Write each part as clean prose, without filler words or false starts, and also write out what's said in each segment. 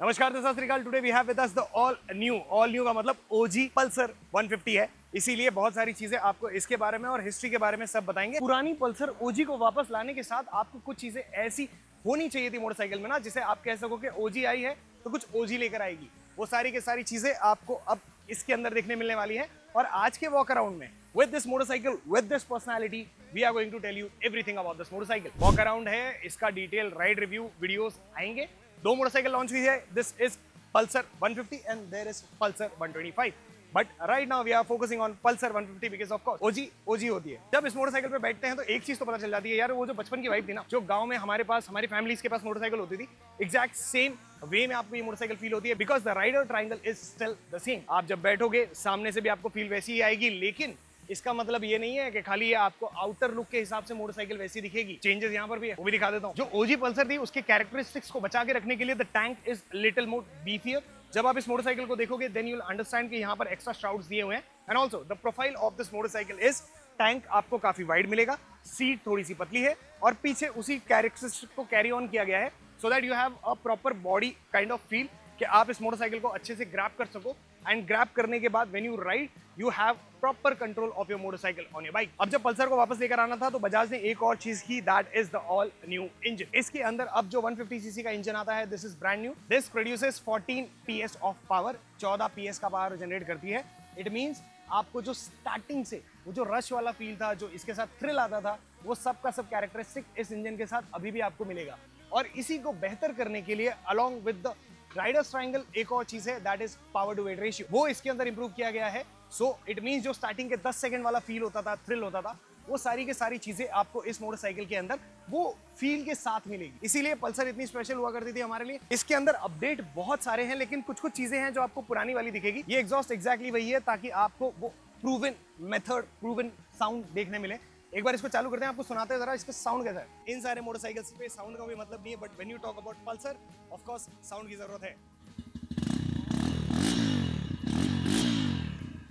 नमस्कार दोस्तों, सत श्री अकाल। Today we have with us the all new का मतलब ओजी पल्सर 150 है। इसीलिए बहुत सारी चीजें आपको इसके बारे में और हिस्ट्री के बारे में सब बताएंगे। पुरानी पल्सर ओजी को वापस लाने के साथ आपको कुछ चीजें ऐसी होनी चाहिए थी मोटरसाइकिल में ना, जिसे आप कह सको कि ओजी आई है तो कुछ ओजी लेकर आएगी। वो सारी की सारी चीजें आपको अब इसके अंदर देखने मिलने वाली है। और आज के वॉक अराउंड में with this motorcycle, with this personality, we are going to tell you everything about this motorcycle. Walk around है, इसका डिटेल राइड रिव्यू वीडियोस आएंगे। दो मोटरसाइकिल लॉन्च हुई है। This is Pulsar 150 and there is Pulsar 125। But right now we are focusing on Pulsar 150 because of course OG होती है। जब इस मोटरसाइकिल पे बैठते हैं तो एक चीज तो पता चल जाती है यार, वो जो बचपन की वाइब थी ना, जो गांव में हमारे पास हमारी फैमिलीज के पास मोटरसाइकिल होती थी, एग्जैक्ट सेम वे में आपको ये मोटरसाइकिल फील होती है। Because the rider triangle is still the same. आप जब बैठोगे सामने से भी आपको फील वैसी ही आएगी, लेकिन इसका मतलब ये नहीं है कि खाली ये आपको आउटर लुक के हिसाब से मोटरसाइकिल वैसी दिखेगी। चेंजेस यहाँ पर भी है, वो भी दिखा देता हूँ। जो ओजी पल्सर थी उसके कैरेक्टरिस्टिक्स को बचा के रखने के लिए the tank is little more beefier. जब आप इस मोटरसाइकिल को देखोगे देन यू विल अंडरस्टैंड कि यहाँ पर एक्स्ट्रा श्राउड्स दिए हुए हैं। And also the profile of this motorcycle is tank आपको काफी वाइड मिलेगा, सीट थोड़ी सी पतली है और पीछे उसी कैरेक्टरिस्टिक को कैरी ऑन किया गया है so that you have a proper body kind of feel कि आप इस मोटरसाइकिल को अच्छे से ग्रैब कर सको। एंड ग्रैब करने के बाद when you ride you have proper control of your motorcycle on your bike. अब जब पल्सर को वापस लेकर आना था तो बजाज ने एक और चीज की, that is the all new engine. इसके अंदर अब जो 150 सीसी का इंजन आता है, this is brand new. This produces 14 PS of power, 14 PS का पावर जनरेट करती है। इट मींस आपको जो स्टार्टिंग से वो जो रश वाला फील था, जो इसके साथ थ्रिल आता था, वो सब का सब कैरेक्टरिस्टिक इस इंजन के साथ अभी भी आपको मिलेगा। और इसी को बेहतर करने के लिए along with the riders triangle एक और चीज है, that is power to weight ratio. वो इसके अंदर इंप्रूव किया गया है। सो इट मींस जो स्टार्टिंग के 10 सेकंड वाला फील होता था, थ्रिल होता था, वो सारी के सारी चीजें आपको इस मोटरसाइकिल के अंदर वो फील के साथ मिलेगी। इसीलिए पल्सर इतनी स्पेशल हुआ करती थी हमारे लिए। इसके अंदर अपडेट बहुत सारे हैं, लेकिन कुछ कुछ चीजें हैं जो आपको पुरानी वाली दिखेगी। ये एग्जॉस्ट एग्जैक्टली वही है ताकि आपको वो प्रूवन मेथड, प्रूवन साउंड देखने मिले। एक बार इसको चालू करते हैं, आपको सुनाते हैं जरा इसका साउंड कैसा है। इन सारे मोटरसाइकिल्स पे साउंड का कोई मतलब नहीं है, but when you talk about Pulsar of course sound की जरूरत है।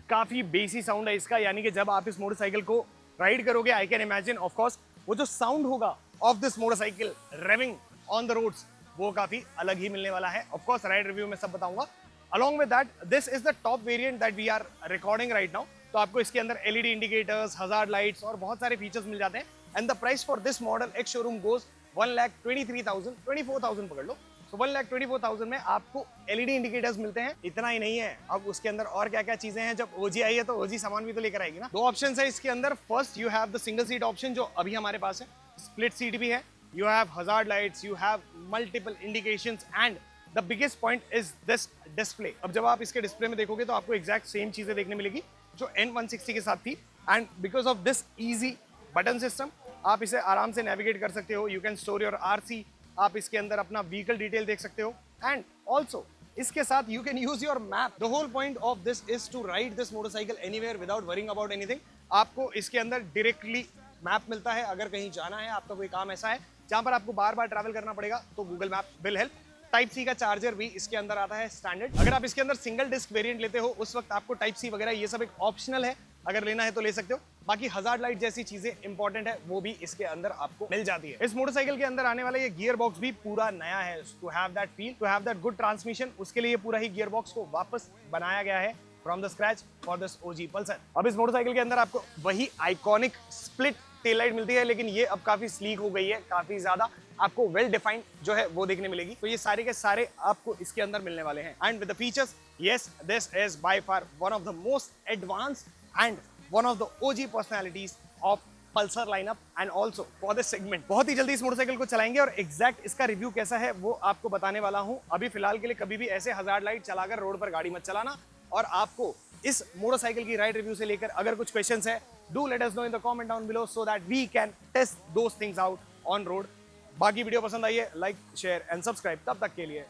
काफी बेसी साउंड है इसका, यानी कि जब आप इस मोटरसाइकिल को राइड करोगे, I can imagine of course वो जो साउंड होगा of this motorcycle revving on the roads, वो काफी अलग ही मिलने वाला है। ऑफ कोर्स राइड रिव्यू में सब बताऊंगा। Along with that this is the top variant that we are recording right now. तो आपको इसके अंदर एलईडी इंडिकेटर्स, हजार्ड लाइट्स और बहुत सारे फीचर्स मिल जाते हैं। And the price for this model ex showroom goes 1,23,000, 24,000 पकड़ लो। So 1,24,000 में आपको एलईडी इंडिकेटर्स मिलते हैं। इतना ही नहीं है, अब उसके अंदर और क्या क्या चीजें हैं। जब ओजी आई है तो ओजी सामान भी तो लेकर आएगी ना। दो ऑप्शन है इसके अंदर। First you have the single seat option, जो अभी हमारे पास है। स्प्लिट सीट भी है। You have hazard lights, you have multiple indications and the biggest point is this display. अब जब आप इसके डिस्प्ले में देखोगे तो आपको एग्जैक्ट सेम चीजें देखने मिलेगी जो N160 के साथ थी। And because of this easy button system आप इसे आराम से नेविगेट कर सकते हो। You can store your RC, आप इसके अंदर अपना व्हीकल डिटेल देख सकते हो। एंड ऑल्सो इसके साथ you can use your map. The whole point of this is to ride this motorcycle anywhere without worrying about anything. आपको इसके अंदर डायरेक्टली मैप मिलता है। अगर कहीं जाना है, आपका कोई काम ऐसा है जहां पर आपको बार बार ट्रैवल करना पड़ेगा, तो Google map will help. Type C का चार्जर भी इसके अंदर आता है स्टैंडर्ड। अगर आप इसके अंदर सिंगल डिस्क वेरिएंट लेते हो उस वक्त आपको टाइप सी वगैरह ये सब एक ऑप्शनल है, अगर लेना है तो ले सकते हो। बाकी हजार्ड लाइट जैसी चीजें इंपॉर्टेंट है, वो भी इसके अंदर आपको मिल जाती है। इस मोटरसाइकिल के अंदर आने वाला ये गियर बॉक्स भी पूरा नया है। To have that feel, to have that good transmission, उसके लिए पूरा ही गियर बॉक्स को वापस बनाया गया है from the scratch for this OG Pulsar. अब इस मोटरसाइकिल के अंदर आपको वही आइकॉनिक स्प्लिट टेल लाइट मिलती है, लेकिन ये अब काफी स्लीक हो गई है, काफी ज्यादा आपको वेल डिफाइंड जो है वो देखने मिलेगी। तो ये सारे के सारे आपको इसके अंदर मिलने वाले हैं। And with the features, yes this is by far one of the most advanced and one of the OG personalities of Pulsar lineup and also for this segment. बहुत ही जल्दी इस मोटरसाइकिल को चलाएंगे और एग्जैक्ट इसका रिव्यू कैसा है वो आपको बताने वाला हूं। अभी फिलहाल के लिए कभी भी ऐसे हजार्ड लाइट चलाकर रोड पर गाड़ी मत चलाना। और आपको इस मोटरसाइकिल की राइड रिव्यू से लेकर अगर कुछ क्वेश्चंस है, do let us know in the comment down below so that we can test those things out on road. बाकी वीडियो पसंद आई है, लाइक शेयर एंड सब्सक्राइब। तब तक के लिए